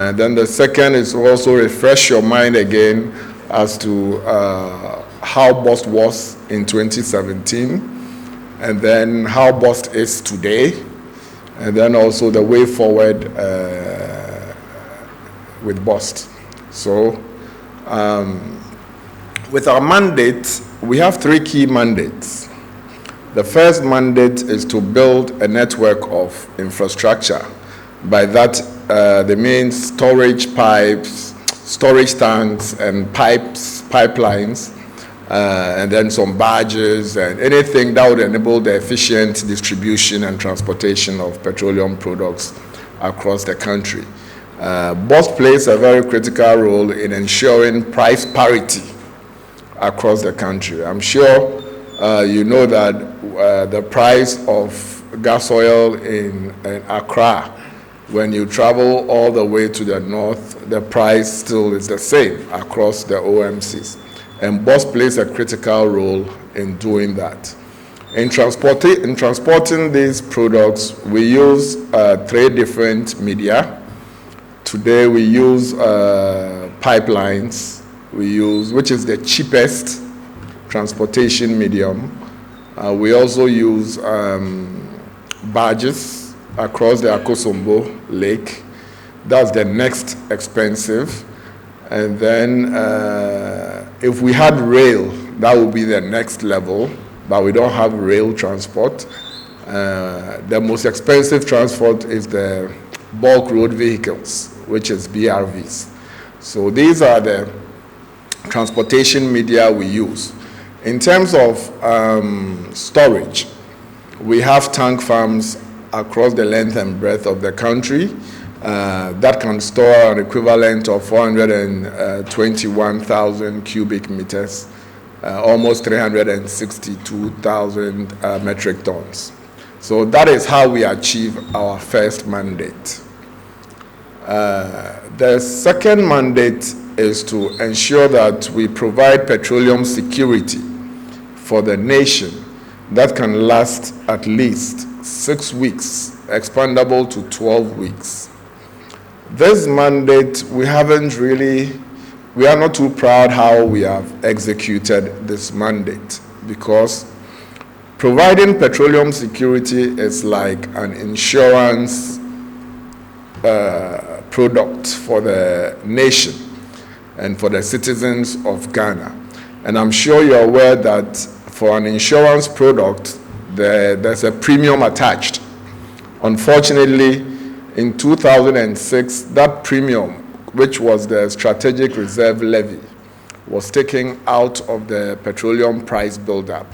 And then the second is to also refresh your mind again as to how BOST was in 2017, and then how BOST is today, and then also the way forward with BOST. So with our mandate, we have three key mandates. The first mandate is to build a network of infrastructure. By that, they mean storage pipes, storage tanks, and pipelines, and then some barges, and anything that would enable the efficient distribution and transportation of petroleum products across the country. BOST plays a very critical role in ensuring price parity across the country. I'm sure you know that the price of gas oil in Accra, when you travel all the way to the north, the price still is the same across the OMCs. And BOST plays a critical role in doing that. In transporting these products, we use three different media. Today we use pipelines, which is the cheapest transportation medium. We also use barges across the Akosombo Lake. That's the next expensive. And then if we had rail, that would be the next level, but we don't have rail transport. The most expensive transport is the bulk road vehicles, which is BRVs. So these are the transportation media we use. In terms of storage, we have tank farms across the length and breadth of the country that can store an equivalent of 421,000 cubic meters, almost 362,000 metric tons. So that is how we achieve our first mandate. The second mandate is to ensure that we provide petroleum security for the nation that can last at least 6 weeks, expandable to 12 weeks. This mandate, we are not too proud how we have executed this mandate, because providing petroleum security is like an insurance product for the nation and for the citizens of Ghana. And I'm sure you're aware that for an insurance product, there's a premium attached. Unfortunately, in 2006, that premium, which was the strategic reserve levy, was taken out of the petroleum price buildup.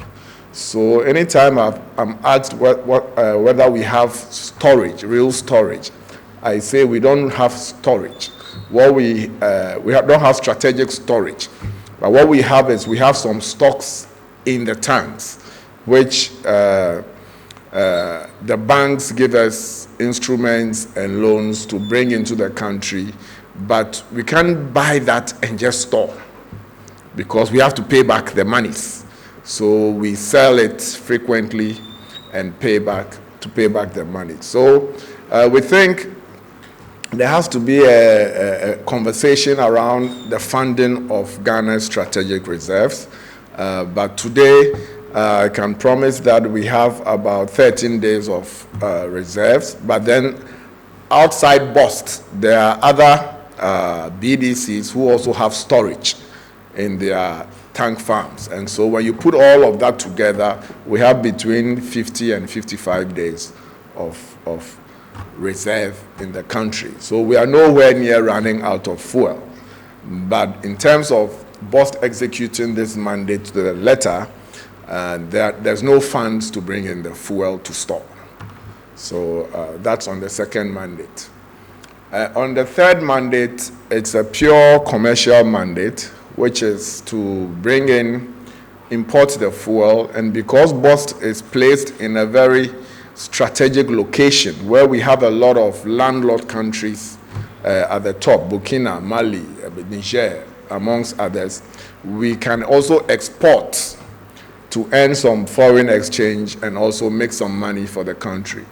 So anytime I'm asked whether we have storage, real storage, I say we don't have storage. We don't have strategic storage. But what we have is we have some stocks in the tanks, which the banks give us instruments and loans to bring into the country, but we can't buy that and just store, because we have to pay back the monies. So we sell it frequently and pay back the money. So we think there has to be a conversation around the funding of Ghana's strategic reserves. But today, I can promise that we have about 13 days of reserves. But then outside BOST, there are other BDCs who also have storage in their tank farms. And so when you put all of that together, we have between 50 and 55 days of reserve in the country. So we are nowhere near running out of fuel. But in terms of BOST executing this mandate to the letter, there's no funds to bring in the fuel to store. So that's on the second mandate. On the third mandate, it's a pure commercial mandate, which is to import the fuel. And because BOST is placed in a very strategic location where we have a lot of landlocked countries at the top, Burkina, Mali, Niger, amongst others, we can also export to earn some foreign exchange and also make some money for the country.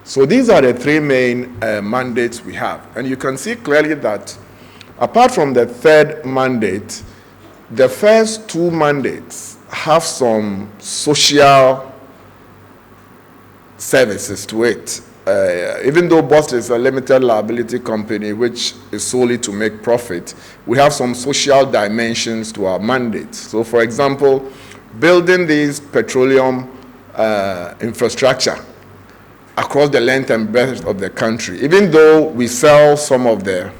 So these are the three main mandates we have. And you can see clearly that apart from the third mandate, the first two mandates have some social services to it. Even though BOST is a limited liability company which is solely to make profit, we have some social dimensions to our mandate. So for example, building these petroleum infrastructure across the length and breadth of the country. Even though we sell some of the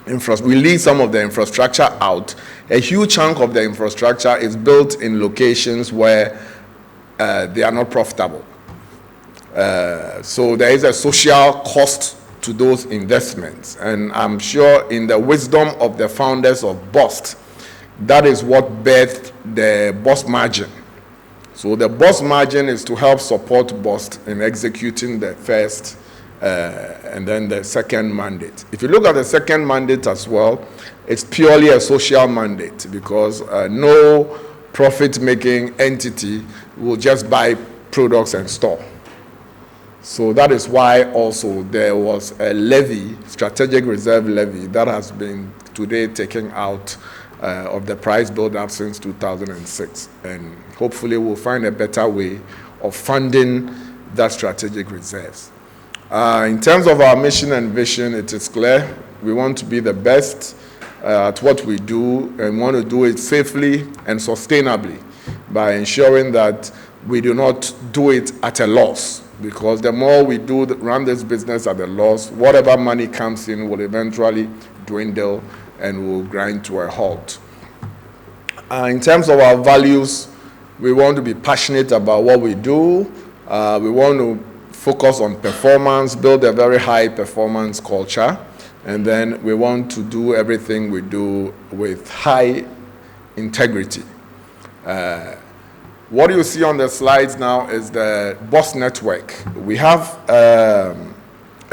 we lease some of the infrastructure out, a huge chunk of the infrastructure is built in locations where they are not profitable. So there is a social cost to those investments. And I'm sure in the wisdom of the founders of BOST, that is what birthed the BOST margin. So the BOST margin is to help support BOST in executing the first and then the second mandate. If you look at the second mandate as well, it's purely a social mandate because no profit-making entity will just buy products and store. So that is why also there was a levy, strategic reserve levy, that has been today taken out of the price build-up since 2006. And hopefully we'll find a better way of funding that strategic reserves. In terms of our mission and vision, it is clear. We want to be the best at what we do and want to do it safely and sustainably by ensuring that we do not do it at a loss. Because the more we run this business at a loss, whatever money comes in will eventually dwindle and will grind to a halt. In terms of our values, we want to be passionate about what we do. We want to focus on performance, build a very high performance culture, and then we want to do everything we do with high integrity. What you see on the slides now is the BOST network. We have a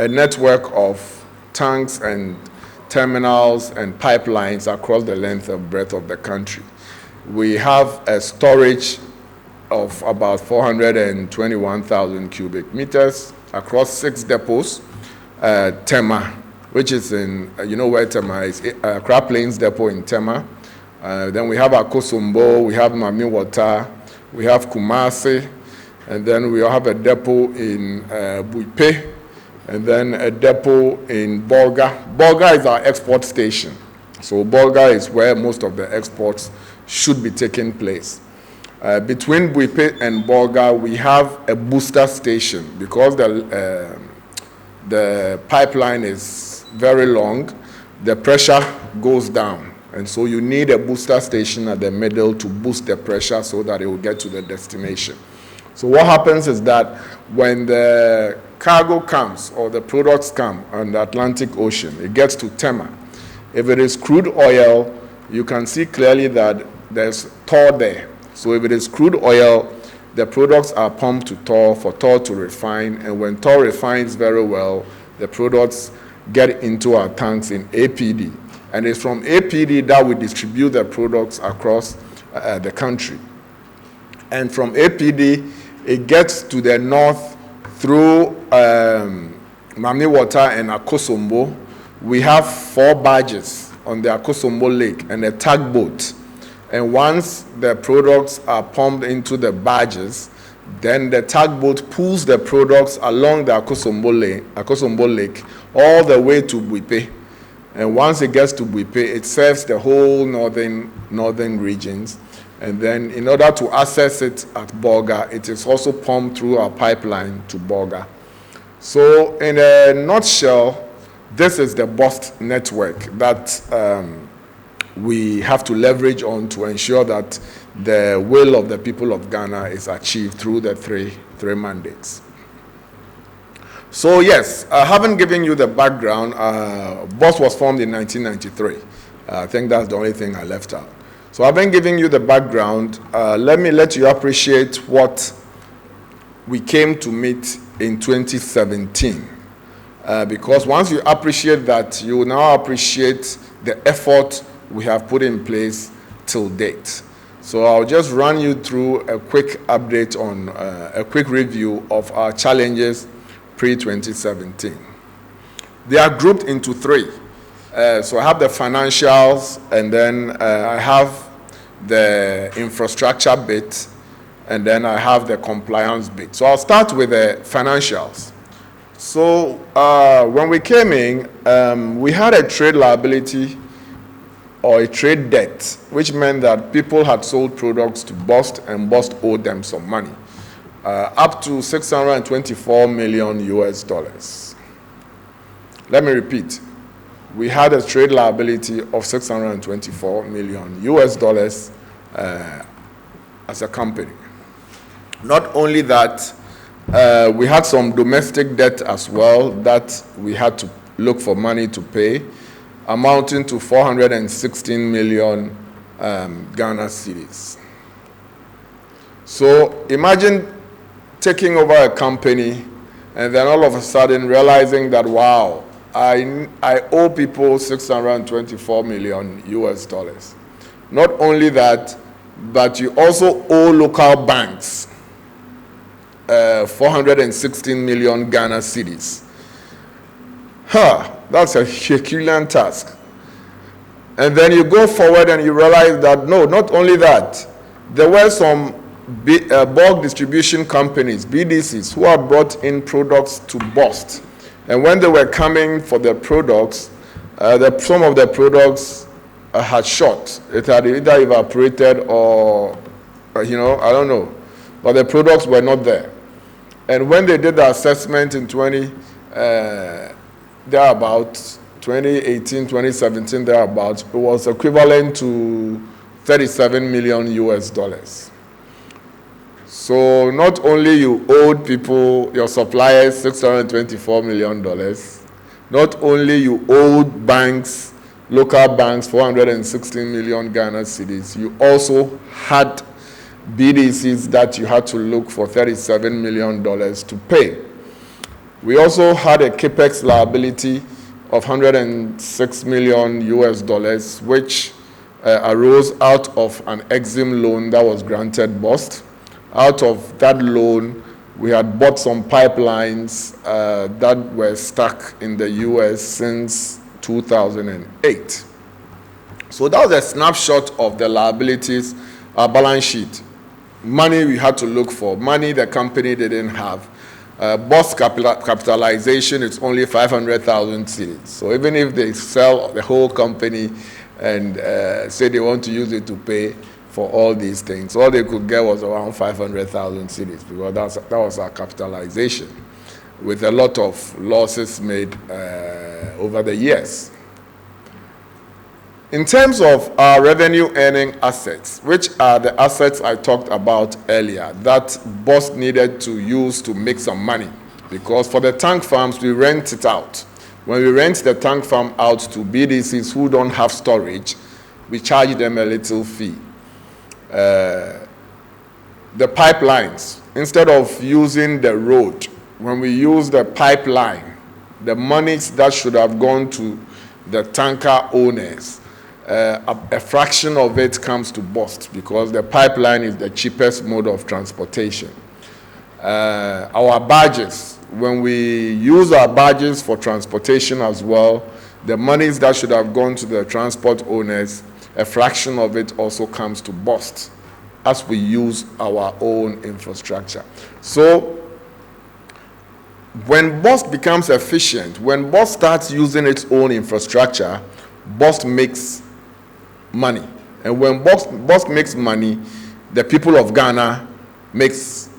network of tanks and terminals and pipelines across the length and breadth of the country. We have a storage of about 421,000 cubic meters across 6 depots. Tema, which is in, you know where Tema is, Crab Plains Depot in Tema. Then we have Akosombo, we have Mami Water, we have Kumasi, and then we have a depot in Buipe, and then a depot in Bolga. Bolga is our export station. So Bolga is where most of the exports should be taking place. Between Buipe and Bolga, we have a booster station because the pipeline is very long, the pressure goes down. And so you need a booster station at the middle to boost the pressure so that it will get to the destination. So what happens is that when the cargo comes or the products come on the Atlantic Ocean, it gets to Tema. If it is crude oil, you can see clearly that there's Tor there. So if it is crude oil, the products are pumped to Tor for Tor to refine. And when Tor refines very well, the products get into our tanks in APD. And it's from APD that we distribute the products across the country. And from APD, it gets to the north through Mami Water and Akosombo. We have 4 barges on the Akosombo Lake and a tugboat. And once the products are pumped into the barges, then the tugboat pulls the products along the Akosombo Lake all the way to Buipe. And once it gets to Buipe, it serves the whole northern regions. And then in order to access it at Bolga, it is also pumped through our pipeline to Bolga. So in a nutshell, this is the BOST network that we have to leverage on to ensure that the will of the people of Ghana is achieved through the three mandates. So yes, having given you the background, BOST was formed in 1993. I think that's the only thing I left out. So having given you the background, let me let you appreciate what we came to meet in 2017. Because once you appreciate that, you will now appreciate the effort we have put in place till date. So I'll just run you through a quick update on a quick review of our challenges, pre-2017. They are grouped into three. So I have the financials, and then I have the infrastructure bit, and then I have the compliance bit. So I'll start with the financials. So when we came in, we had a trade liability or a trade debt, which meant that people had sold products to BOST, and BOST owed them some money, up to $624 million US dollars. Let me repeat. We had a trade liability of $624 million US dollars as a company. Not only that, we had some domestic debt as well that we had to look for money to pay, amounting to 416 million Ghana cedis. So imagine taking over a company and then all of a sudden realizing that, wow, I owe people 624 million US dollars. Not only that, but you also owe local banks 416 million Ghana cedis. That's a Herculean task. And then you go forward and you realize that, no, not only that, there were some bulk distribution companies, BDCs, who had brought in products to BOST. And when they were coming for their products, some of the products had short. It had either evaporated or, I don't know. But the products were not there. And when they did the assessment in 2018, 2017, thereabouts, it was equivalent to 37 million US dollars. So not only you owed people, your suppliers, $624 million, not only you owed banks, local banks, 416 million Ghana cedis, you also had BDCs that you had to look for $37 million to pay. We also had a capex liability of 106 million US dollars, which arose out of an EXIM loan that was granted BOST. Out of that loan, we had bought some pipelines that were stuck in the US since 2008. So that was a snapshot of the liabilities, our balance sheet. Money we had to look for, money the company didn't have. BOST capitalization is only 500,000 cedis. So even if they sell the whole company and say they want to use it to pay for all these things, all they could get was around 500,000 cedis, because that was our capitalization, with a lot of losses made over the years. In terms of our revenue earning assets, which are the assets I talked about earlier that BOST needed to use to make some money, because for the tank farms, we rent it out. When we rent the tank farm out to BDCs who don't have storage, we charge them a little fee. The pipelines, instead of using the road, when we use the pipeline, the monies that should have gone to the tanker owners, a fraction of it comes to BOST, because the pipeline is the cheapest mode of transportation. Our barges, when we use our barges for transportation as well, the monies that should have gone to the transport owners, a fraction of it also comes to BOST as we use our own infrastructure. So when BOST becomes efficient, when BOST starts using its own infrastructure, BOST makes money. And when BOST makes money, the people of Ghana makes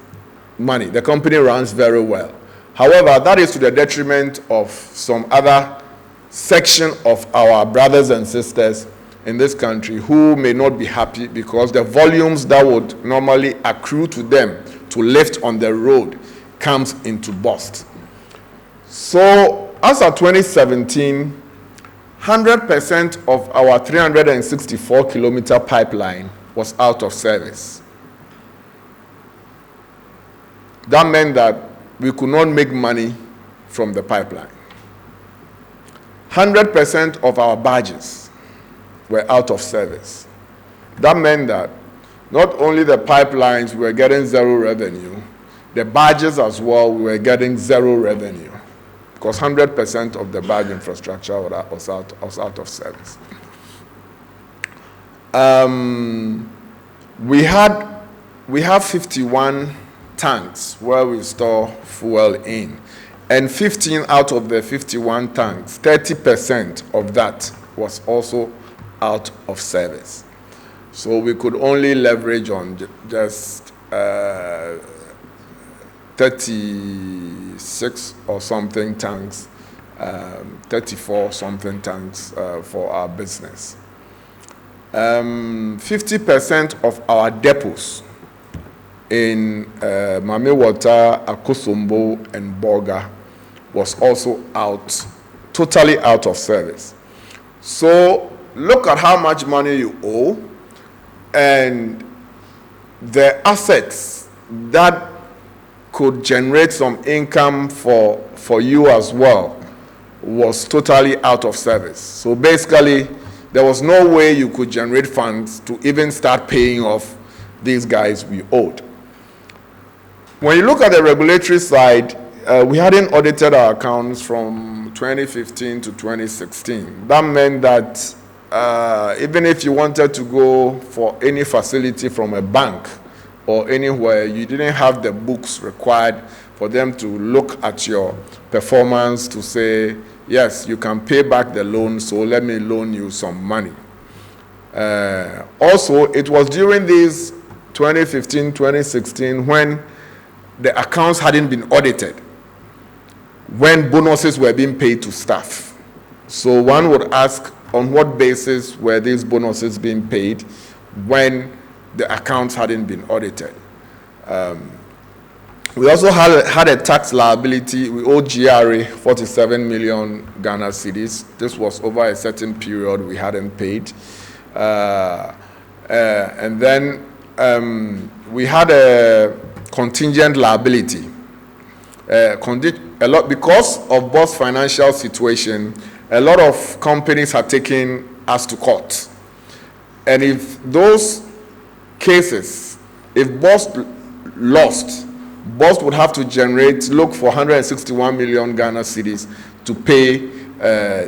money. The company runs very well. However, that is to the detriment of some other section of our brothers and sisters in this country who may not be happy, because the volumes that would normally accrue to them to lift on the road comes into BOST. So as of 2017, 100% of our 364-kilometer pipeline was out of service. That meant that we could not make money from the pipeline. 100% of our barges were out of service. That meant that not only the pipelines were getting zero revenue, The barges as well, we were getting zero revenue because 100% of the barge infrastructure was out of service. We have 51 tanks where we store fuel in, and 15 out of the 51 tanks, 30% of that was also out of service. So we could only leverage on just 36 or something tanks, 34 something tanks for our business. 50% of our depots in Mame Water, Akosombo, and Borga was also totally out of service. So look at how much money you owe, and the assets that could generate some income for you as well was totally out of service. So basically, there was no way you could generate funds to even start paying off these guys we owed. When you look at the regulatory side, we hadn't audited our accounts from 2015 to 2016. That meant that even if you wanted to go for any facility from a bank or anywhere, you didn't have the books required for them to look at your performance to say, yes, you can pay back the loan, so let me loan you some money. Also, it was during this 2015, 2016 when the accounts hadn't been audited, when bonuses were being paid to staff. So one would ask, on what basis were these bonuses being paid when the accounts hadn't been audited? We also had a tax liability. We owed GRA 47 million Ghana cedis. This was over a certain period we hadn't paid. And then we had a contingent liability. A lot, because of BOST financial situation, a lot of companies had taken us to court. And if those cases, if BOST lost, BOST would have to look for 161 million Ghana cedis to pay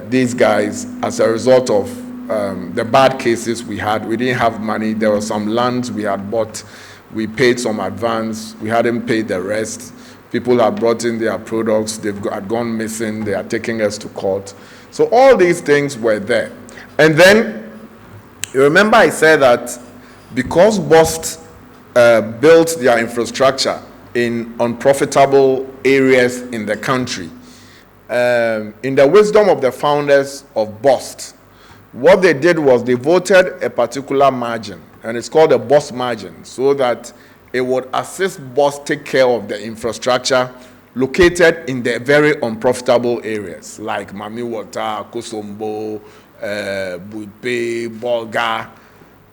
these guys as a result of the bad cases we had. We didn't have money. There were some lands we had bought. We paid some advance. We hadn't paid the rest. People had brought in their products. They had gone missing. They are taking us to court. So all these things were there. And then, you remember I said that because BOST built their infrastructure in unprofitable areas in the country, in the wisdom of the founders of BOST, what they did was they voted a particular margin, and it's called a BOST margin, so that it would assist BOST take care of the infrastructure located in the very unprofitable areas, like Mame Water, Kosombo, Buipe, Bolga.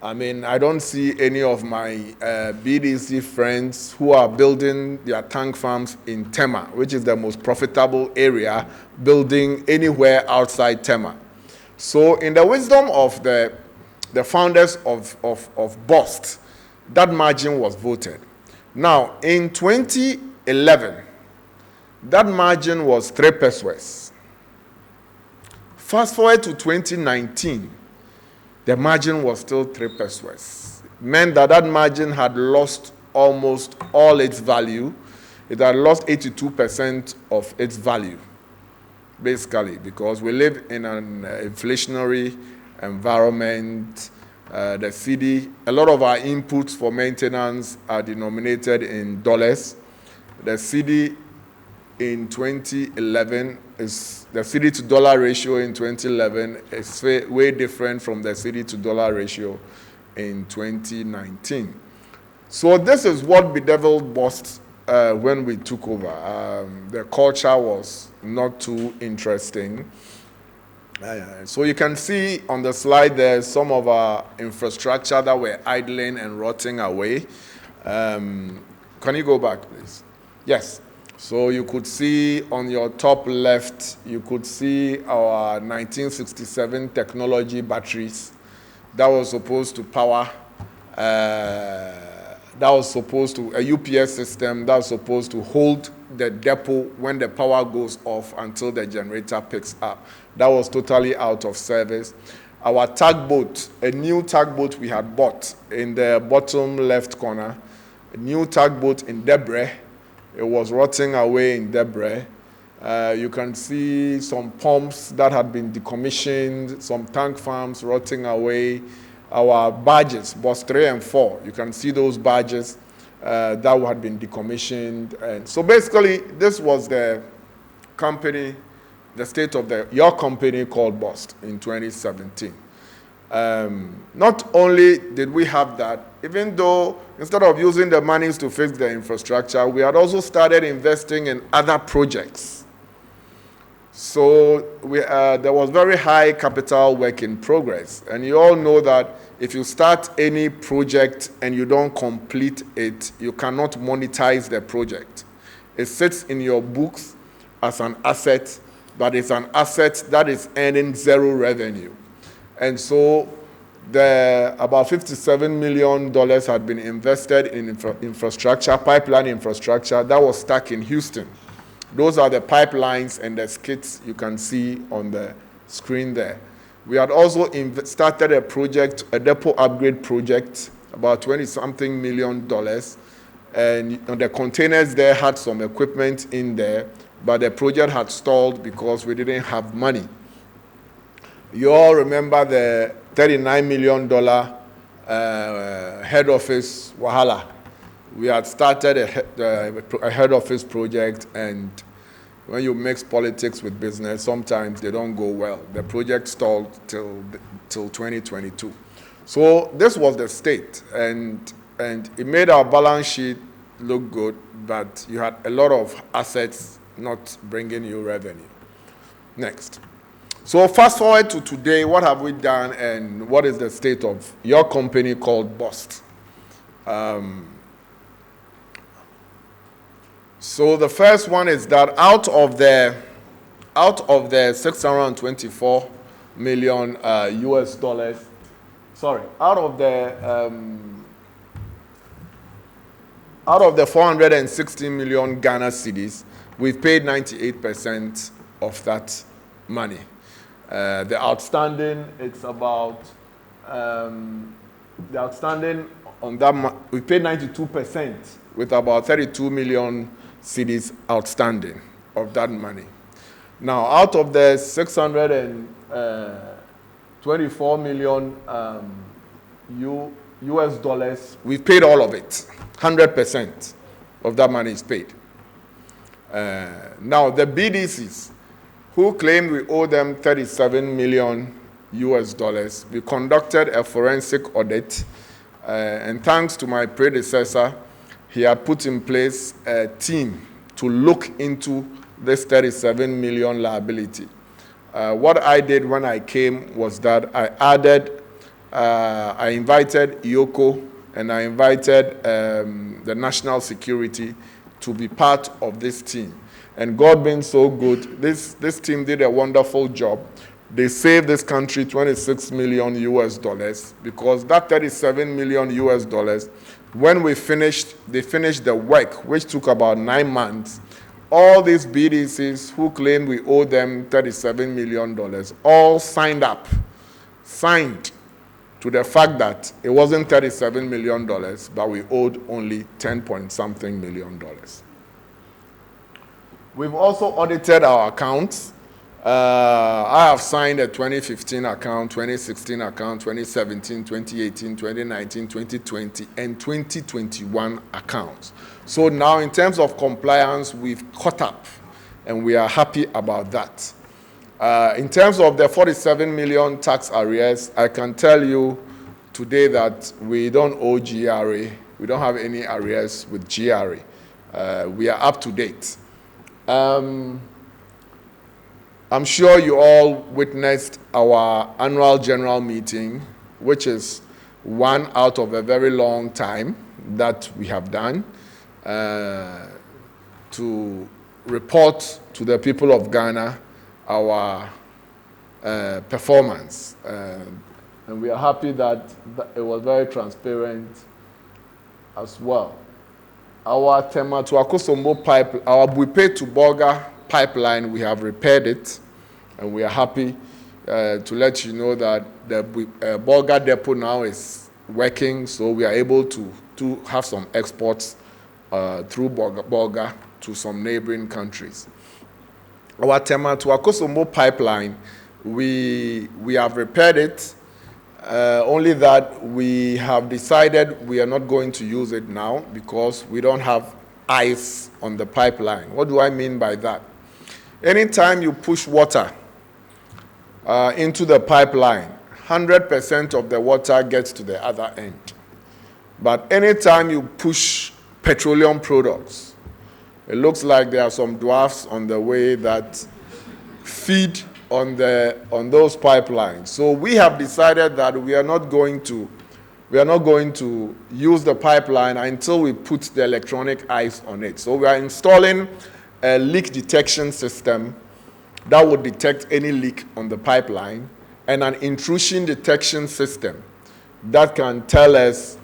I mean, I don't see any of my BDC friends who are building their tank farms in Tema, which is the most profitable area, building anywhere outside Tema. So in the wisdom of the founders of BOST, that margin was voted. Now, in 2011, that margin was 3 pesos. Fast forward to 2019, the margin was still 3 pesos. It meant that that margin had lost almost all its value. It had lost 82% of its value, basically, because we live in an inflationary environment. The cedi, a lot of our inputs for maintenance are denominated in dollars. The cedi in 2011 is, the cedi to dollar ratio in 2011 is way different from the cedi to dollar ratio in 2019. So this is what bedeviled BOST when we took over. The culture was not too interesting. So you can see on the slide there some of our infrastructure that were idling and rotting away. Can you go back, please? Yes. So you could see on your top left, you could see our 1967 technology batteries that were supposed to power that was supposed to, a UPS system that was supposed to hold the depot when the power goes off until the generator picks up. That was totally out of service. Our tugboat, a new tugboat we had bought in the bottom left corner, a new tugboat in Debre. It was rotting away in Debre. You can see some pumps that had been decommissioned, some tank farms rotting away. Our barges, BOST 3 and 4, you can see those barges that had been decommissioned. And so basically, this was the company, the state of your company called BOST in 2017. Not only did we have that, even though instead of using the monies to fix the infrastructure, we had also started investing in other projects. So there was very high capital work in progress. And you all know that if you start any project and you don't complete it, you cannot monetize the project. It sits in your books as an asset, but it's an asset that is earning zero revenue. And so about $57 million had been invested in infrastructure, pipeline infrastructure that was stuck in Houston. Those are the pipelines and the skids you can see on the screen there. We had also started a project, a depot upgrade project, about $20-something million. And the containers there had some equipment in there, but the project had stalled because we didn't have money. You all remember the $39 million head office wahala. We had started a head office project, and when you mix politics with business, sometimes they don't go well. The project stalled till 2022. So this was the state, and it made our balance sheet look good, but you had a lot of assets not bringing you revenue. Next. So fast forward to today, what have we done, and what is the state of your company called BOST? So the first one is that out of the 624 million US dollars, out of the 460 million Ghana cedis, we've paid 98% of that money. The outstanding, it's about the outstanding on that we paid 92% with about 32 million cedis outstanding of that money. Now, out of the 624 million US dollars, we've paid all of it. 100% of that money is paid. Now, the BDCs, who claimed we owe them 37 million US dollars, we conducted a forensic audit, and thanks to my predecessor, he had put in place a team to look into this 37 million liability. What I did when I came was that I invited IOCO and I invited the national security to be part of this team. And God being so good, this team did a wonderful job. They saved this country 26 million US dollars because that 37 million US dollars, when they finished the work, which took about 9 months, all these BDCs who claimed we owe them $37 million all signed to the fact that it wasn't $37 million, but we owed only 10-point-something million. We've also audited our accounts. I have signed a 2015 account, 2016 account, 2017, 2018, 2019, 2020, and 2021 accounts. So now in terms of compliance, we've caught up, and we are happy about that. In terms of the 47 million tax arrears, I can tell you today that we don't owe GRA. We don't have any arrears with GRA. We are up to date. I'm sure you all witnessed our annual general meeting, which is one out of a very long time that we have done to report to the people of Ghana our performance. And we are happy that it was very transparent as well. Our Tema to Akosombo pipe, our Buipe to Bolga pipeline, we have repaired it, and we are happy to let you know that the Bolga depot now is working, so we are able to have some exports through Bolga to some neighboring countries. Our Tema to Akosombo pipeline, we have repaired it. Only that we have decided we are not going to use it now because we don't have ice on the pipeline. What do I mean by that? Anytime you push water into the pipeline, 100% of the water gets to the other end. But anytime you push petroleum products, it looks like there are some dwarfs on the way that feed on those pipelines. So we have decided that we are not going to use the pipeline until we put the electronic ice on it. So we are installing a leak detection system that would detect any leak on the pipeline, and an intrusion detection system that can tell us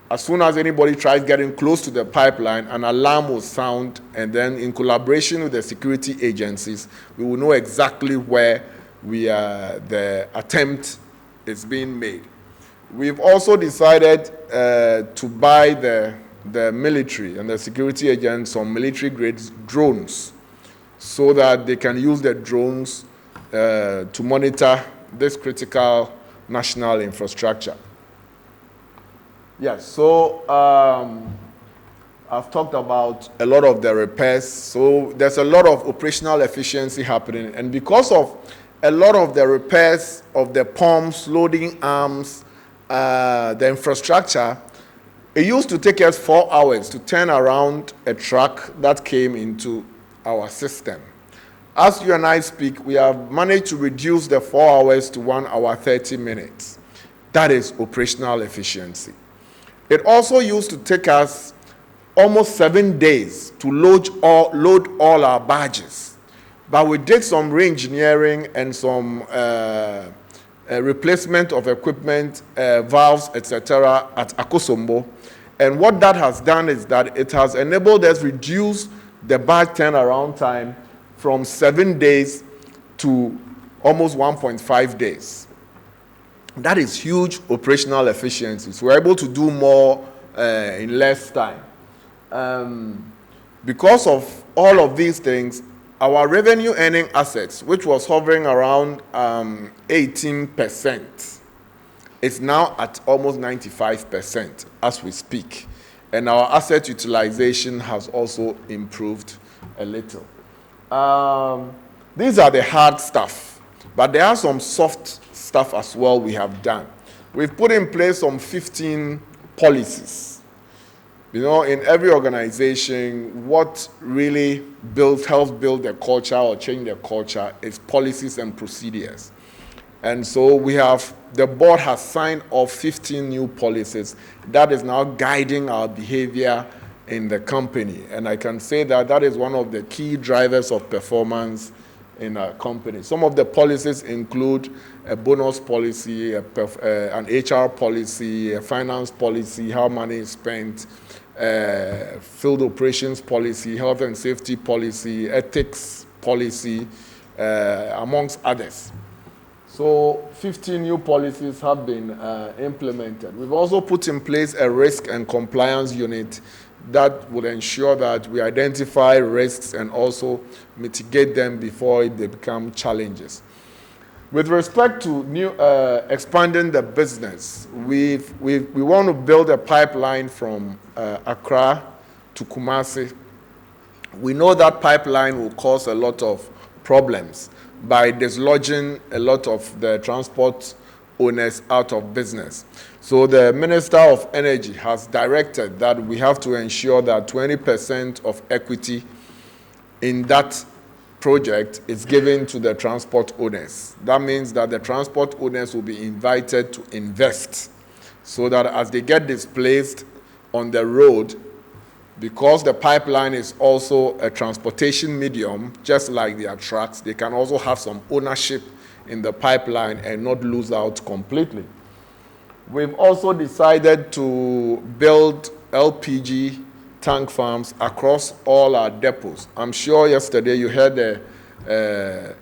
as soon as anybody tries getting close to the pipeline, an alarm will sound, and then in collaboration with the security agencies, we will know exactly where the attempt is being made. We've also decided to buy the military and the security agents some military-grade drones so that they can use the drones to monitor this critical national infrastructure. Yes, so I've talked about a lot of the repairs. So there's a lot of operational efficiency happening. And because of a lot of the repairs of the pumps, loading arms, the infrastructure, it used to take us 4 hours to turn around a truck that came into our system. As you and I speak, we have managed to reduce the 4 hours to 1 hour 30 minutes. That is operational efficiency. It also used to take us almost 7 days to load all our barges. But we did some re-engineering and some replacement of equipment, valves, etc. at Akosombo. And what that has done is that it has enabled us to reduce the barge turnaround time from 7 days to almost 1.5 days. That is huge operational efficiency. So we're able to do more in less time. Because of all of these things, our revenue earning assets, which was hovering around 18%, is now at almost 95% as we speak. And our asset utilization has also improved a little. These are the hard stuff, but there are some soft stuff as well we have done. We've put in place some 15 policies. You know, in every organization, what really helps build the culture or change the culture is policies and procedures. And so the board has signed off 15 new policies that is now guiding our behavior in the company. And I can say that that is one of the key drivers of performance in our company. Some of the policies include a bonus policy, an HR policy, a finance policy, how money is spent, field operations policy, health and safety policy, ethics policy, amongst others. So 15 new policies have been implemented. We've also put in place a risk and compliance unit that would ensure that we identify risks and also mitigate them before they become challenges. With respect to expanding the business, we want to build a pipeline from Accra to Kumasi. We know that pipeline will cause a lot of problems by dislodging a lot of the transport owners out of business. So the Minister of Energy has directed that we have to ensure that 20% of equity in that project is given to the transport owners. That means that the transport owners will be invited to invest so that as they get displaced on the road, because the pipeline is also a transportation medium, just like their trucks, they can also have some ownership in the pipeline and not lose out completely. We've also decided to build LPG tank farms across all our depots. I'm sure yesterday you heard the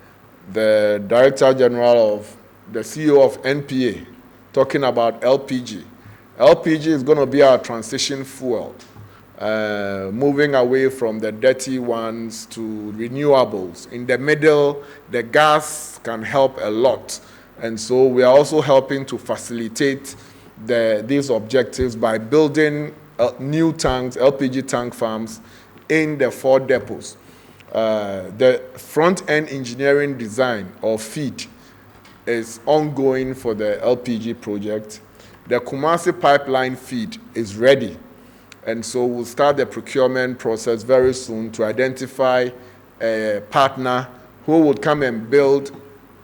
Director General of the CEO of NPA talking about LPG. LPG is going to be our transition fuel, moving away from the dirty ones to renewables. In the middle, the gas can help a lot. And so we are also helping to facilitate these objectives by building new tanks, LPG tank farms in the 4 depots. The front-end engineering design or FEED is ongoing for the LPG project. The Kumasi pipeline FEED is ready. And so we'll start the procurement process very soon to identify a partner who would come and build,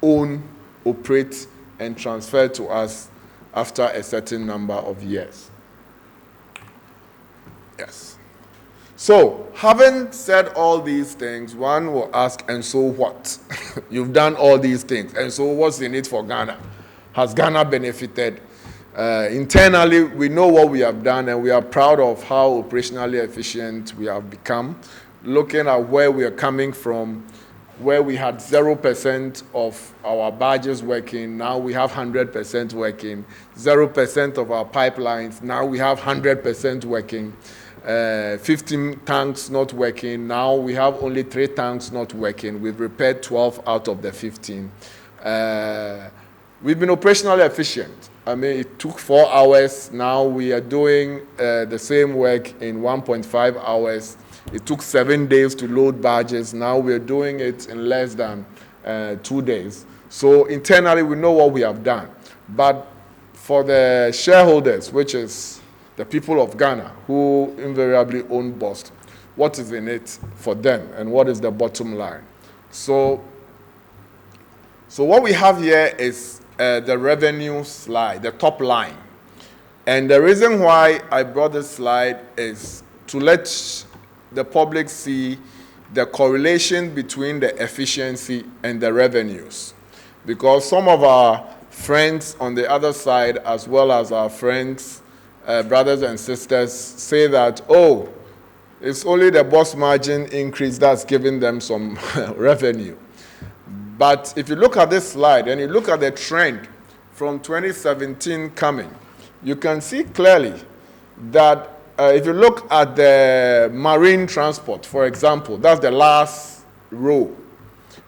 own, operate, and transfer to us after a certain number of years. Yes. So, having said all these things, one will ask, and so what? You've done all these things, and so what's in it for Ghana? Has Ghana benefited? Internally, we know what we have done, and we are proud of how operationally efficient we have become. Looking at where we are coming from, where we had 0% of our barges working, now we have 100% working. 0% of our pipelines, now we have 100% working. 15 tanks not working, now we have only 3 tanks not working. We've repaired 12 out of the 15. We've been operationally efficient. I mean, it took 4 hours. Now we are doing the same work in 1.5 hours. It took 7 days to load barges. Now we're doing it in less than 2 days. So internally, we know what we have done. But for the shareholders, which is the people of Ghana, who invariably own BOST, what is in it for them, and what is the bottom line? So what we have here is the revenue slide, the top line. And the reason why I brought this slide is to let the public see the correlation between the efficiency and the revenues. Because some of our friends on the other side, as well as our friends, brothers and sisters, say that, oh, it's only the BOST margin increase that's giving them some revenue. But if you look at this slide and you look at the trend from 2017 coming, you can see clearly that if you look at the marine transport, for example, that's the last row.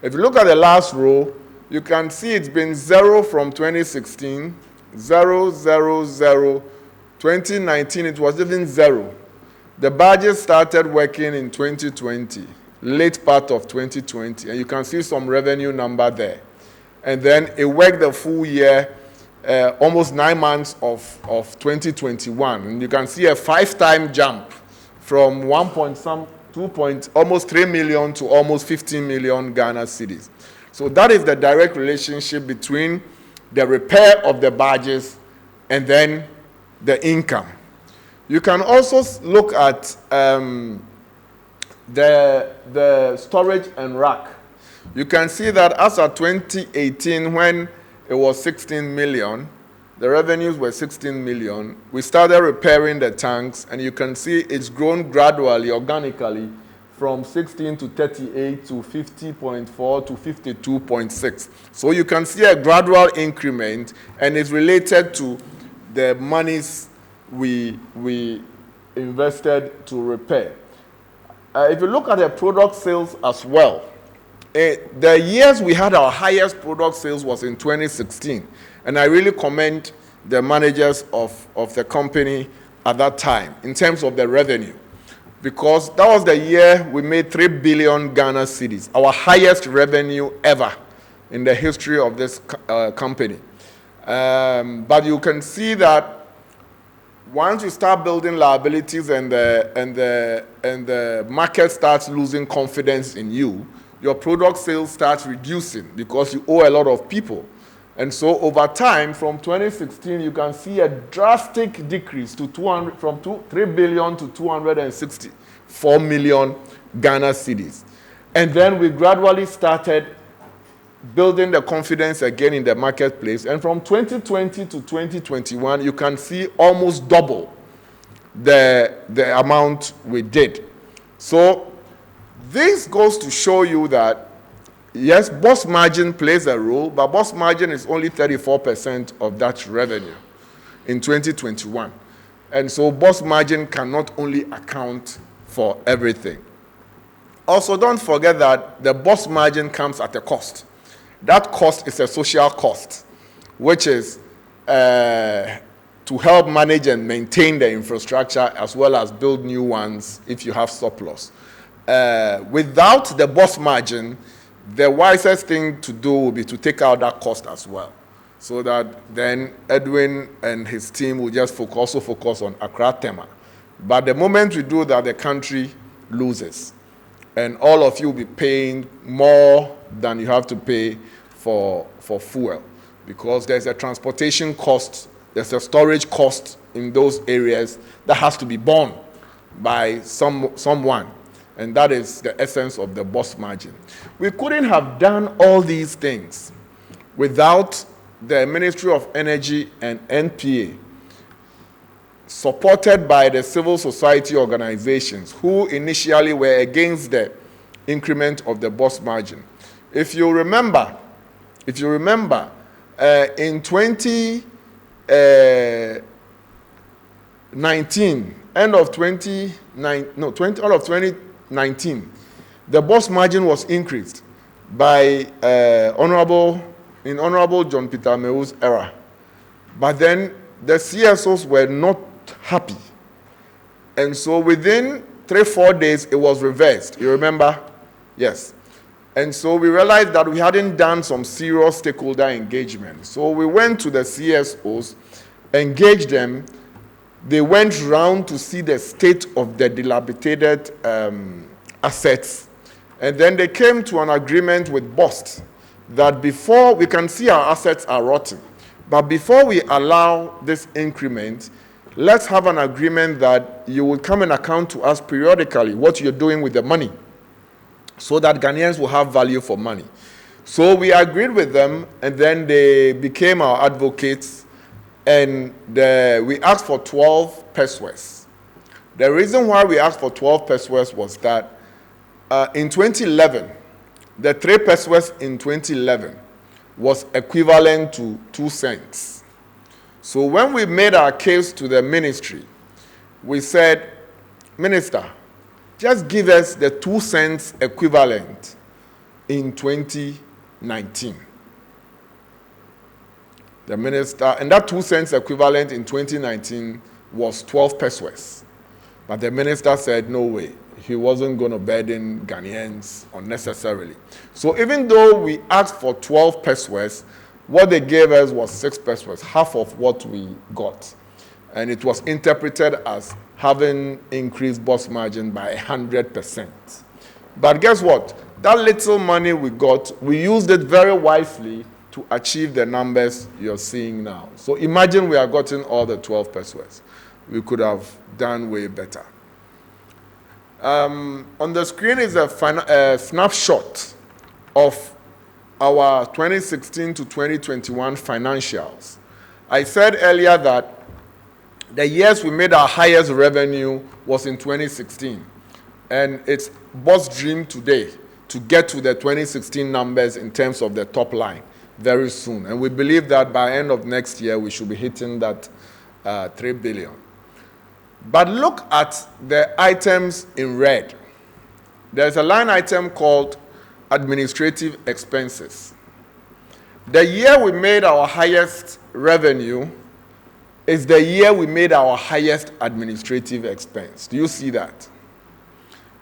If you look at the last row, you can see it's been 0 from 2016, 0, 0, 0. 2019, it was even 0. The barges started working in 2020, late part of 2020, and you can see some revenue number there. And then it worked the full year, almost 9 months of 2021. And you can see a 5-time jump from almost 3 million to almost 15 million Ghana cedis. So that is the direct relationship between the repair of the barges and then the income. You can also look at the storage and rack. You can see that as of 2018, when it was 16 million, the revenues were 16 million. We started repairing the tanks, and you can see it's grown gradually, organically, from 16 to 38 to 50.4 to 52.6. So you can see a gradual increment, and it's related to the monies we invested to repair. If you look at the product sales as well, the years we had our highest product sales was in 2016. And I really commend the managers of the company at that time in terms of the revenue. Because that was the year we made 3 billion Ghana cedis, our highest revenue ever in the history of this company. But you can see that once you start building liabilities and the market starts losing confidence in you, your product sales starts reducing because you owe a lot of people. And so over time, from 2016, you can see a drastic decrease to 3 billion to 264 million Ghana cedis. And then we gradually started building the confidence again in the marketplace. And from 2020 to 2021, you can see almost double the amount we did. So this goes to show you that, yes, BOST margin plays a role, but BOST margin is only 34% of that revenue in 2021. And so BOST margin cannot only account for everything. Also, don't forget that the BOST margin comes at a cost. That cost is a social cost, which is to help manage and maintain the infrastructure as well as build new ones if you have surplus. Without the BOST margin, the wisest thing to do would be to take out that cost as well, so that then Edwin and his team will just also focus on Accra Tema. But the moment we do that, the country loses. And all of you will be paying more than you have to pay for fuel, because there's a transportation cost, there's a storage cost in those areas that has to be borne by someone. And that is the essence of the BOST margin. We couldn't have done all these things without the Ministry of Energy and NPA, supported by the civil society organizations who initially were against the increment of the BOST margin. If you remember, in 2019, end of 2019, the BOST margin was increased by Honorable John Peter Meu's era. But then the CSOs were not happy. And so within 3-4 days, it was reversed. You remember? Yes. And so we realized that we hadn't done some serious stakeholder engagement. So we went to the CSOs, engaged them. They went round to see the state of the dilapidated assets. And then they came to an agreement with BOST that before we can see our assets are rotten, but before we allow this increment, let's have an agreement that you will come and account to us periodically what you're doing with the money, so that Ghanaians will have value for money. So we agreed with them, and then they became our advocates, and we asked for 12 pesos. The reason why we asked for 12 pesos was that in 2011, the 3 pesos in 2011 was equivalent to 2 cents. So when we made our case to the ministry, we said, Minister, just give us the 2 cents equivalent in 2019. The minister, and that 2 cents equivalent in 2019 was 12 pesos. But the minister said, no way. He wasn't going to burden Ghanaians unnecessarily. So even though we asked for 12 pesos, what they gave us was 6 pesos, half of what we got. And it was interpreted as having increased BOST margin by 100%. But guess what? That little money we got, we used it very wisely to achieve the numbers you're seeing now. So imagine we had gotten all the 12 pesos. We could have done way better. On the screen is a snapshot of our 2016 to 2021 financials. I said earlier that the years we made our highest revenue was in 2016. And it's BOST's dream today to get to the 2016 numbers in terms of the top line very soon. And we believe that by end of next year, we should be hitting that 3 billion. But look at the items in red. There's a line item called administrative expenses. The year we made our highest revenue is the year we made our highest administrative expense. Do you see that?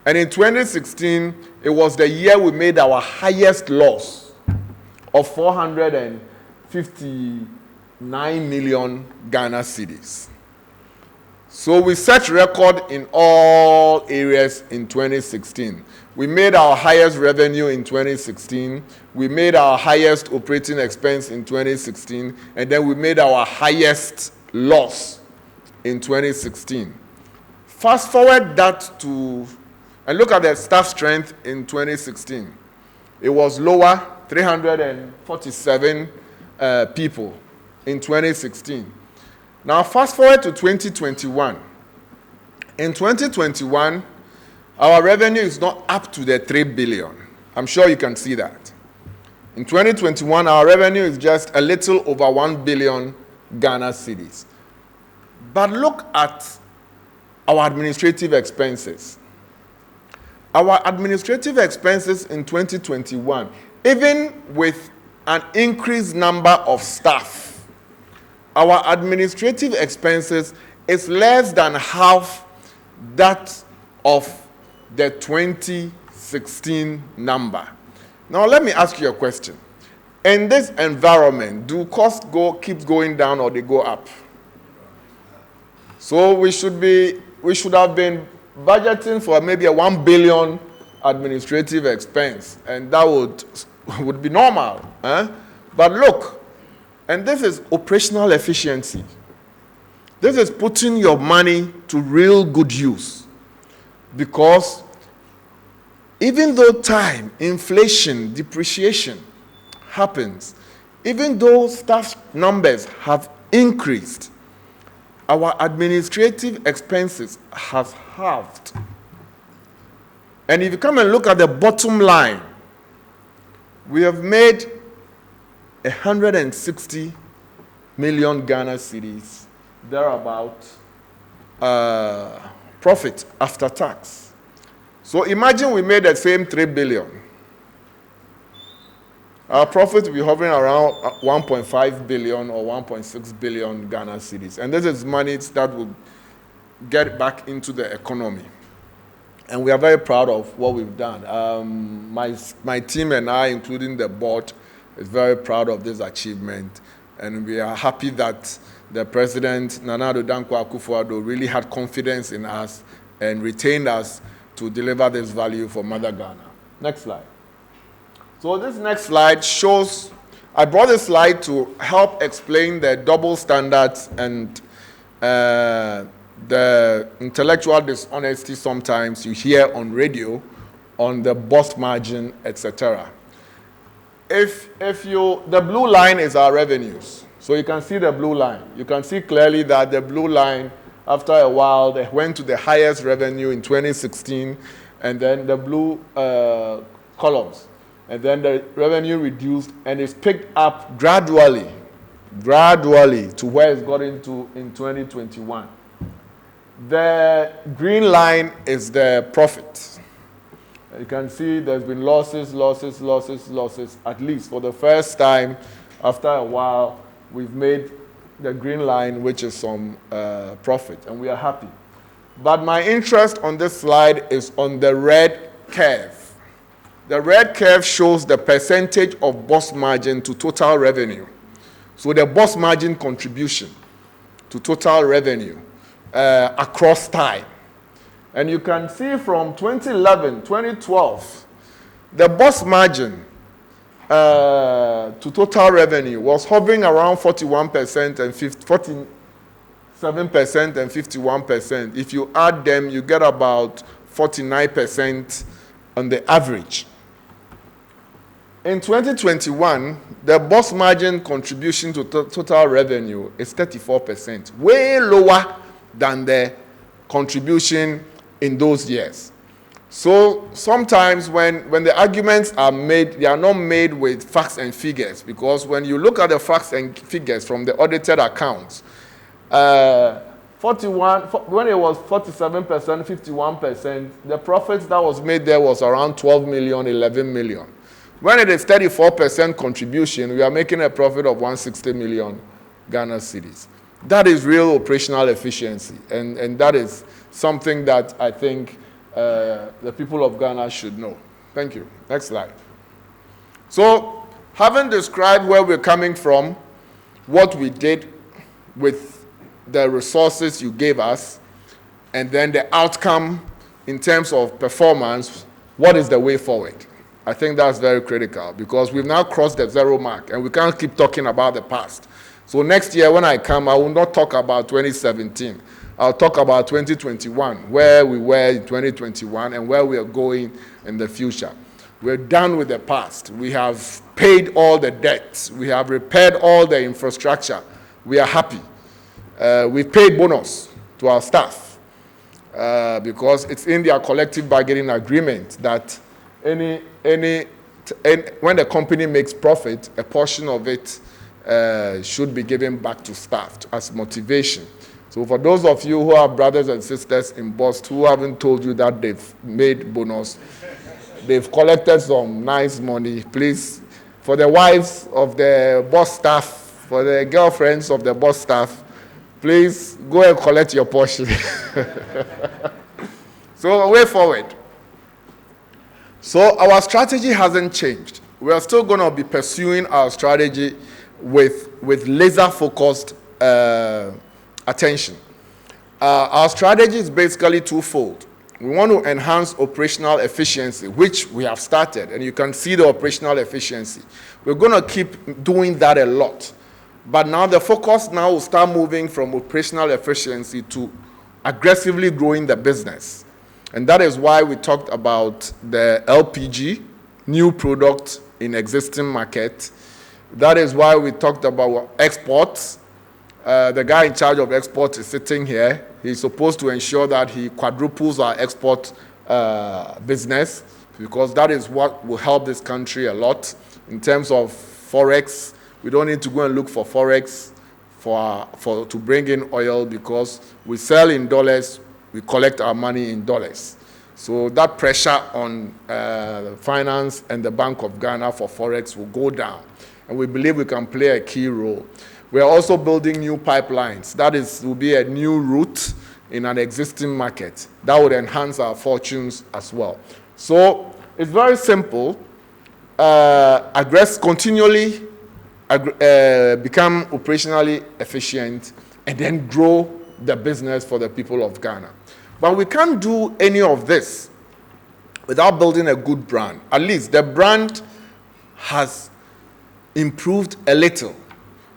And in 2016, it was the year we made our highest loss of 459 million Ghana cedis. So we set record in all areas in 2016. We made our highest revenue in 2016. We made our highest operating expense in 2016. And then we made our highest loss in 2016. Fast forward that to, and look at the staff strength in 2016. It was lower, 347 people in 2016. Now, fast forward to 2021. In 2021, our revenue is not up to the 3 billion. I'm sure you can see that. In 2021, our revenue is just a little over 1 billion Ghana cedis. But look at our administrative expenses. Our administrative expenses in 2021, even with an increased number of staff, our administrative expenses is less than half that of the 2016 number. Now let me ask you a question. In this environment, do costs keep going down or they go up? So we should have been budgeting for maybe a 1 billion administrative expense, and that would be normal. But look, and this is operational efficiency. This is putting your money to real good use. Because even though time, inflation, depreciation happens, even though staff numbers have increased, our administrative expenses have halved. And if you come and look at the bottom line, we have made 160 million Ghana cedis, thereabout, profit after tax. So imagine we made the same 3 billion. Our profit will be hovering around 1.5 billion or 1.6 billion Ghana cedis. And this is money that will get back into the economy. And we are very proud of what we've done. My team and I, including the board, is very proud of this achievement. And we are happy that the President, Nana Addo Dankwa Akufo-Addo, really had confidence in us and retained us to deliver this value for Mother Ghana. Next slide. So this next slide shows, I brought this slide to help explain the double standards and the intellectual dishonesty sometimes you hear on radio on the BOST margin, etc. The blue line is our revenues. So you can see the blue line. You can see clearly that the blue line, after a while, they went to the highest revenue in 2016, and then the blue columns. And then the revenue reduced, and it's picked up gradually to where it's got into in 2021. The green line is the profit. You can see there's been losses, at least for the first time. After a while, we've made the green line, which is some profit, and we are happy. But my interest on this slide is on the red curve. The red curve shows the percentage of BOST margin to total revenue. So the BOST margin contribution to total revenue across time. And you can see from 2011, 2012, the BOST margin to total revenue was hovering around 41% and 47% and 51%. If you add them, you get about 49% on the average. In 2021, the BOST margin contribution to total revenue is 34%, way lower than the contribution in those years. So sometimes when the arguments are made, they are not made with facts and figures, because when you look at the facts and figures from the audited accounts, 41, when it was 47%, 51%, the profits that was made there was around 12 million, 11 million. When it is 34% contribution, we are making a profit of 160 million Ghana cedis. That is real operational efficiency, and that is something that I think the people of Ghana should know. Thank you. Next slide. So, having described where we're coming from, what we did with the resources you gave us, and then the outcome in terms of performance, what is the way forward? I think that's very critical, because we've now crossed the zero mark, and we can't keep talking about the past. So next year when I come, I will not talk about 2017. I'll talk about 2021, where we were in 2021 and where we are going in the future. We're done with the past. We have paid all the debts. We have repaired all the infrastructure. We are happy. We've paid bonus to our staff. because it's in their collective bargaining agreement that when the company makes profit, a portion of it should be given back to staff as motivation. So for those of you who have brothers and sisters in BOST who haven't told you that they've made bonus, they've collected some nice money, please, for the wives of the BOST staff, for the girlfriends of the BOST staff, please go and collect your portion. So way forward. So our strategy hasn't changed. We are still going to be pursuing our strategy with laser-focused attention. Our strategy is basically twofold. We want to enhance operational efficiency, which we have started, and you can see the operational efficiency. We're going to keep doing that a lot. But now the focus now will start moving from operational efficiency to aggressively growing the business. And that is why we talked about the LPG, new product in existing market. That is why we talked about exports. The guy in charge of exports is sitting here. He's supposed to ensure that he quadruples our export business, because that is what will help this country a lot in terms of forex. We don't need to go and look for forex to bring in oil, because we sell in dollars, we collect our money in dollars. So that pressure on finance and the Bank of Ghana for forex will go down, and we believe we can play a key role. We are also building new pipelines. That will be a new route in an existing market. That would enhance our fortunes as well. So it's very simple. Continually become operationally efficient, and then grow the business for the people of Ghana. But we can't do any of this without building a good brand. At least the brand has improved a little.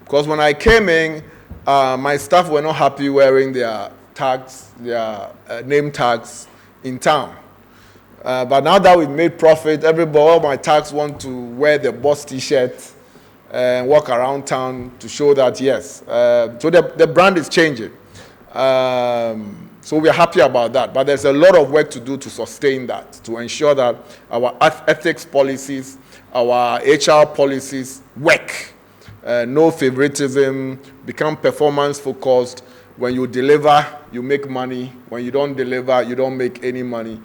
Because when I came in, my staff were not happy wearing their tags, their name tags in town. But now that we've made profit, all my tags want to wear the BOST t-shirt and walk around town to show that, yes. So the brand is changing. So we're happy about that. But there's a lot of work to do to sustain that, to ensure that our ethics policies, our HR policies work. No favoritism, become performance-focused. When you deliver, you make money. When you don't deliver, you don't make any money.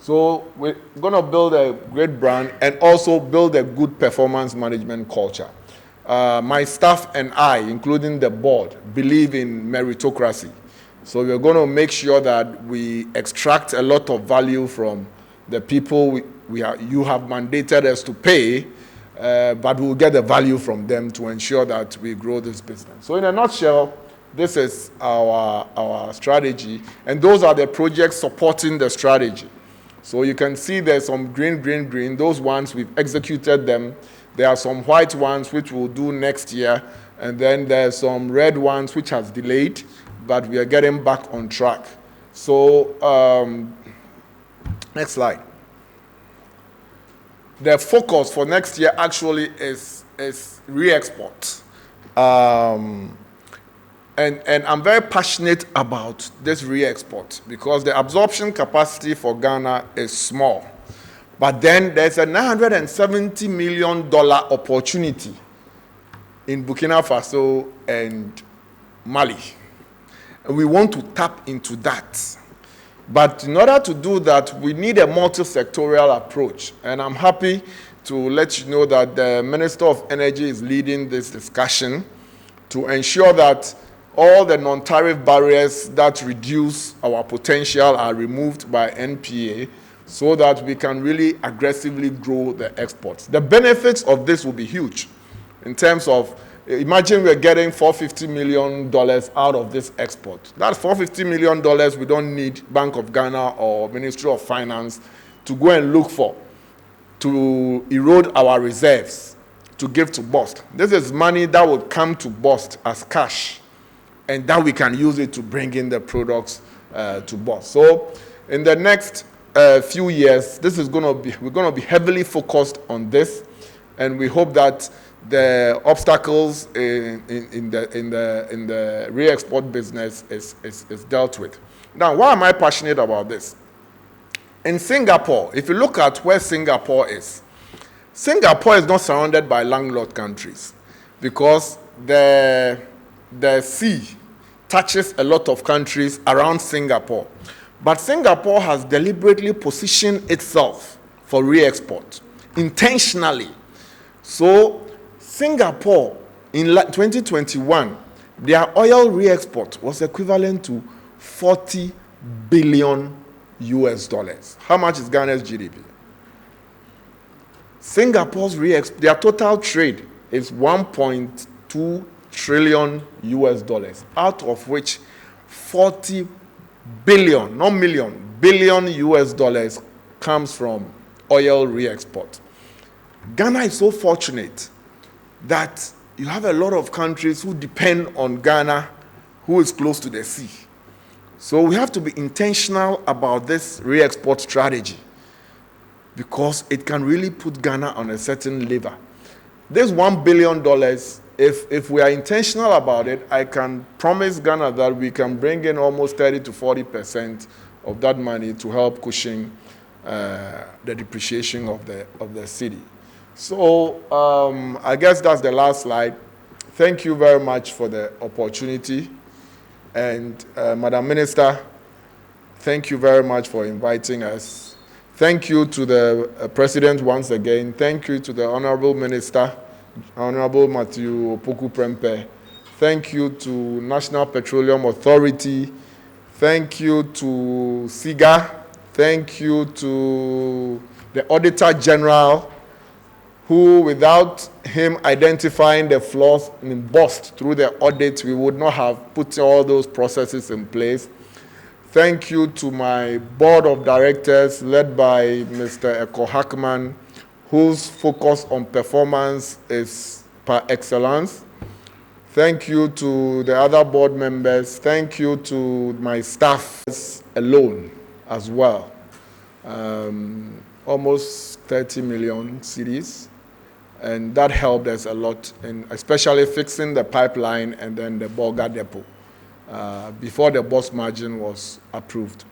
So we're going to build a great brand and also build a good performance management culture. My staff and I, including the board, believe in meritocracy. So we're going to make sure that we extract a lot of value from the people you have mandated us to pay, but we'll get the value from them to ensure that we grow this business. So in a nutshell, this is our strategy, and those are the projects supporting the strategy. So you can see there's some green. Those ones, we've executed them. There are some white ones which we'll do next year, and then there's some red ones which has delayed, but we are getting back on track. So next slide. The focus for next year actually is re-export. And I'm very passionate about this re-export, because the absorption capacity for Ghana is small. But then there's a $970 million opportunity in Burkina Faso and Mali. And we want to tap into that. But in order to do that, we need a multi-sectorial approach. And I'm happy to let you know that the Minister of Energy is leading this discussion to ensure that all the non-tariff barriers that reduce our potential are removed by NPA, so that we can really aggressively grow the exports. The benefits of this will be huge in terms of, imagine we're getting $450 million out of this export. That $450 million, we don't need Bank of Ghana or Ministry of Finance to go and look for, to erode our reserves, to give to BOST. This is money that would come to BOST as cash, and that we can use it to bring in the products to BOST. So in the next few years, we're going to be heavily focused on this, and we hope that the obstacles in the re-export business is dealt with. Now, why am I passionate about this? In Singapore, if you look at where Singapore is not surrounded by landlocked countries because the sea touches a lot of countries around Singapore. But Singapore has deliberately positioned itself for re-export, intentionally. So Singapore, in 2021, their oil re-export was equivalent to 40 billion US dollars. How much is Ghana's GDP? Singapore's their total trade is 1.2 trillion US dollars, out of which 40 billion, not million, billion US dollars comes from oil re-export. Ghana is so fortunate that you have a lot of countries who depend on Ghana, who is close to the sea. So we have to be intentional about this re-export strategy because it can really put Ghana on a certain level. This $1 billion, if we are intentional about it, I can promise Ghana that we can bring in almost 30 to 40% of that money to help cushion the depreciation of the city. So I guess that's the last slide. Thank you very much for the opportunity. And Madam Minister, thank you very much for inviting us. Thank you to the President once again. Thank you to the Honorable Minister, Honorable Matthew Opoku Prempeh. Thank you to National Petroleum Authority. Thank you to SIGA. Thank you to the Auditor General, who, without him identifying the flaws in BOST through the audit, we would not have put all those processes in place. Thank you to my board of directors, led by Mr. Eko Hackman, whose focus on performance is par excellence. Thank you to the other board members. Thank you to my staff alone as well. Almost 30 million cedis. And that helped us a lot, in especially fixing the pipeline and then the Bolga depot before the BOST margin was approved.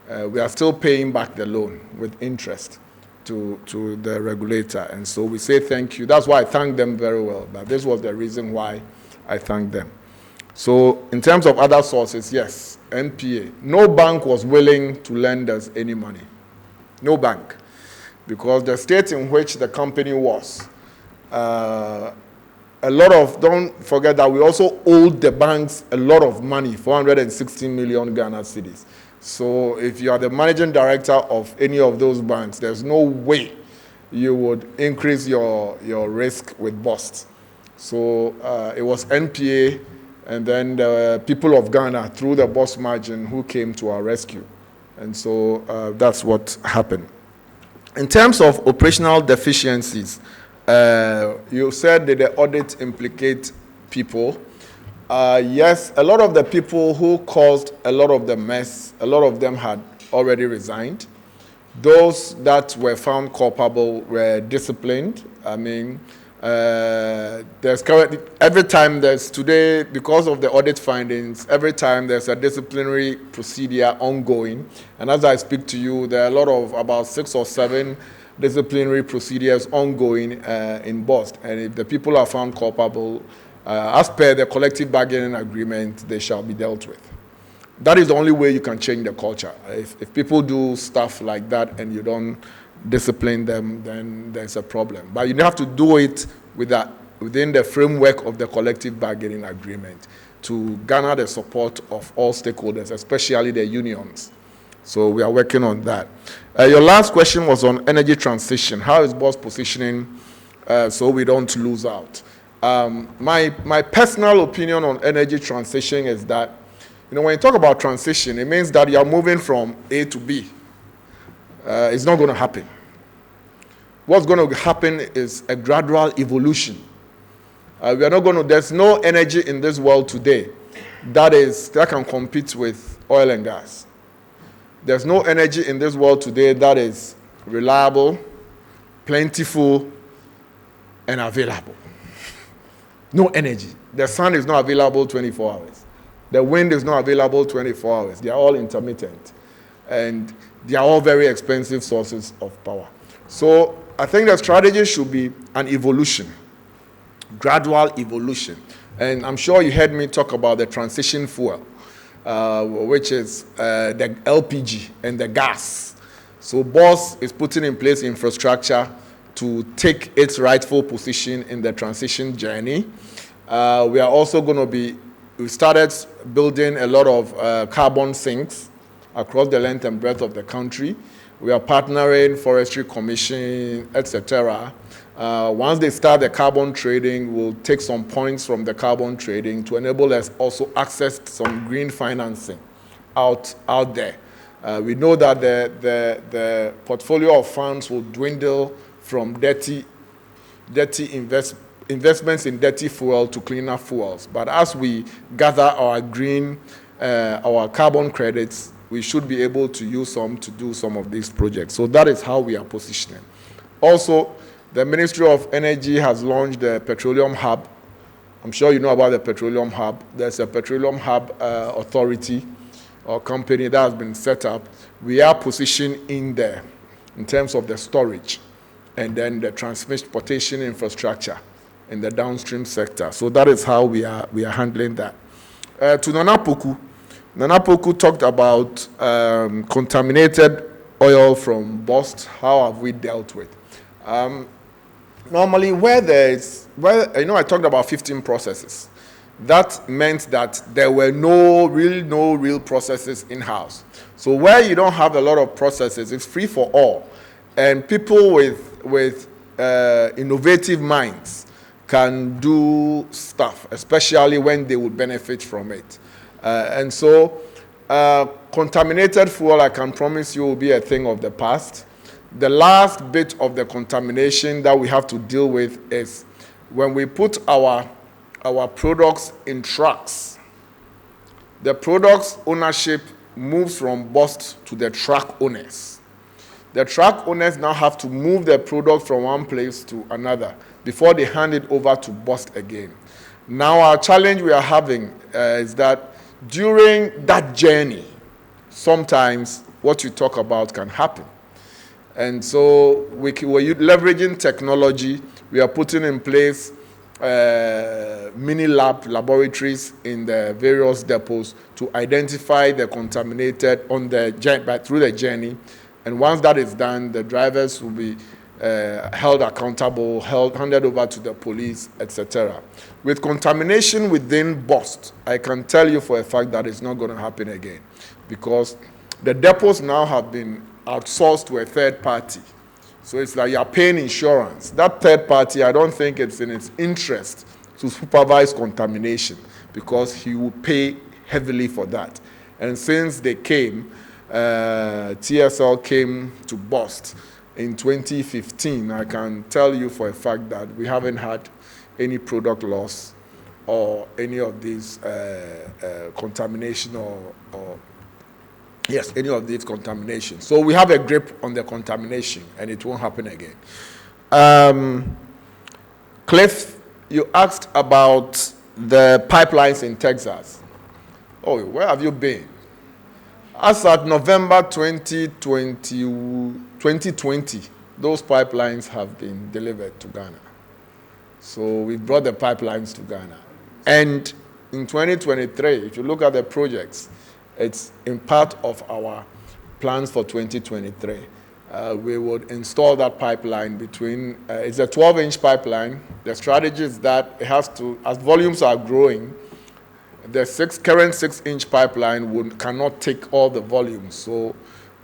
We are still paying back the loan with interest to the regulator. And so we say thank you. That's why I thank them very well. But this was the reason why I thank them. So in terms of other sources, yes, NPA. No bank was willing to lend us any money. No bank. Because the state in which the company was, don't forget that we also owed the banks a lot of money, 416 million Ghana cedis. So if you are the managing director of any of those banks, there's no way you would increase your risk with BOST. So it was NPA and then the people of Ghana through the BOST margin who came to our rescue. And so that's what happened. In terms of operational deficiencies, you said that the audit implicate people. Yes, a lot of the people who caused a lot of the mess, a lot of them had already resigned. Those that were found culpable were disciplined. I mean, there's currently, every time there's today, because of the audit findings, every time there's a disciplinary procedure ongoing. And as I speak to you, there are a lot of about 6 or 7 disciplinary procedures ongoing in BOST, and if the people are found culpable, as per the collective bargaining agreement, they shall be dealt with. That is the only way you can change the culture. If people do stuff like that and you don't discipline them, then there's a problem. But you have to do it within the framework of the collective bargaining agreement to garner the support of all stakeholders, especially the unions. So we are working on that. Your last question was on energy transition. How is BOST positioning so we don't lose out? My personal opinion on energy transition is that, when you talk about transition, it means that you are moving from A to B. It's not going to happen. What's going to happen is a gradual evolution. There's no energy in this world today that can compete with oil and gas. There's no energy in this world today that is reliable, plentiful, and available. No energy. The sun is not available 24 hours. The wind is not available 24 hours. They are all intermittent. And they are all very expensive sources of power. So I think the strategy should be an evolution, gradual evolution. And I'm sure you heard me talk about the transition fuel, which is the LPG and the gas. So BOST is putting in place infrastructure to take its rightful position in the transition journey. We are also going to we started building a lot of carbon sinks across the length and breadth of the country. We are partnering Forestry Commission, etc. Once they start the carbon trading, we'll take some points from the carbon trading to enable us also access some green financing out there. We know that the portfolio of funds will dwindle from dirty investments in dirty fuel to cleaner fuels. But as we gather our our carbon credits, we should be able to use some to do some of these projects. So that is how we are positioning. Also, the Ministry of Energy has launched the Petroleum Hub. I'm sure you know about the Petroleum Hub. There's a Petroleum Hub authority or company that has been set up. We are positioned in there in terms of the storage and then the transportation infrastructure in the downstream sector. So that is how we are handling that. To Nana Poku talked about contaminated oil from BOST. How have we dealt with? Normally, I talked about 15 processes. That meant that there were no real processes in-house. So where you don't have a lot of processes, it's free for all. And people with innovative minds can do stuff, especially when they would benefit from it. And so contaminated fuel, I can promise you, will be a thing of the past. The last bit of the contamination that we have to deal with is when we put our products in trucks. The product's ownership moves from BOST to the truck owners. The truck owners now have to move their product from one place to another before they hand it over to BOST again. Now our challenge we are having is that during that journey, sometimes what you talk about can happen. And so we're leveraging technology. We are putting in place mini laboratories in the various depots to identify the contaminated through the journey. And once that is done, the drivers will be held accountable, handed over to the police, etc. With contamination within BOST, I can tell you for a fact that it's not going to happen again, because the depots now have been outsourced to a third party. So it's like you're paying insurance. That third party, I don't think it's in its interest to supervise contamination, because he will pay heavily for that. And since they came, TSL came to BOST in 2015, I can tell you for a fact that we haven't had any product loss or any of these contamination any of these contaminations. So we have a grip on the contamination, and it won't happen again. Cliff, you asked about the pipelines in Texas. Oh, where have you been? As at November 2020, those pipelines have been delivered to Ghana. So we brought the pipelines to Ghana. And in 2023, if you look at the projects, it's in part of our plans for 2023. We would install that pipeline between, it's a 12-inch pipeline. The strategy is that it has to, as volumes are growing, the current 6-inch pipeline cannot take all the volumes. So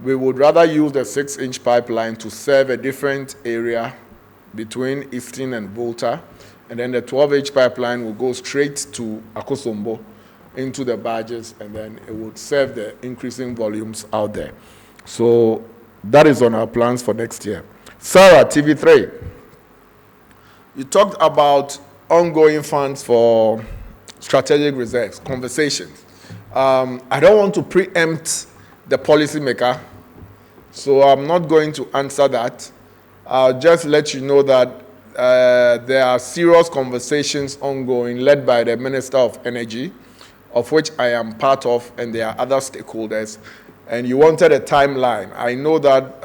we would rather use the 6-inch pipeline to serve a different area between Easton and Volta. And then the 12-inch pipeline will go straight to Akosombo into the barges, and then it would serve the increasing volumes out there. So that is on our plans for next year. Sarah, TV3, you talked about ongoing funds for strategic reserves, conversations. I don't want to preempt the policymaker, so I'm not going to answer that. I'll just let you know that there are serious conversations ongoing led by the Minister of Energy, of which I am part of, and there are other stakeholders. And you wanted a timeline. I know that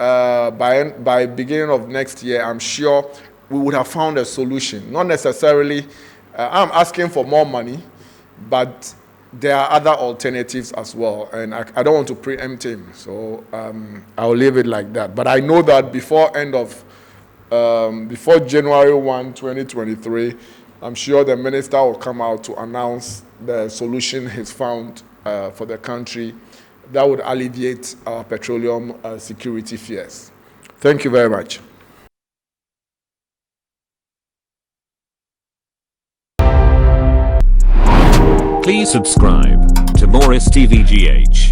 by beginning of next year, I'm sure we would have found a solution. Not necessarily, I'm asking for more money, but there are other alternatives as well. And I don't want to preempt him, so I'll leave it like that. But I know that before January 1, 2023, I'm sure the minister will come out to announce the solution he's found for the country that would alleviate our petroleum security fears. Thank you very much. Please subscribe to Morris TVGH.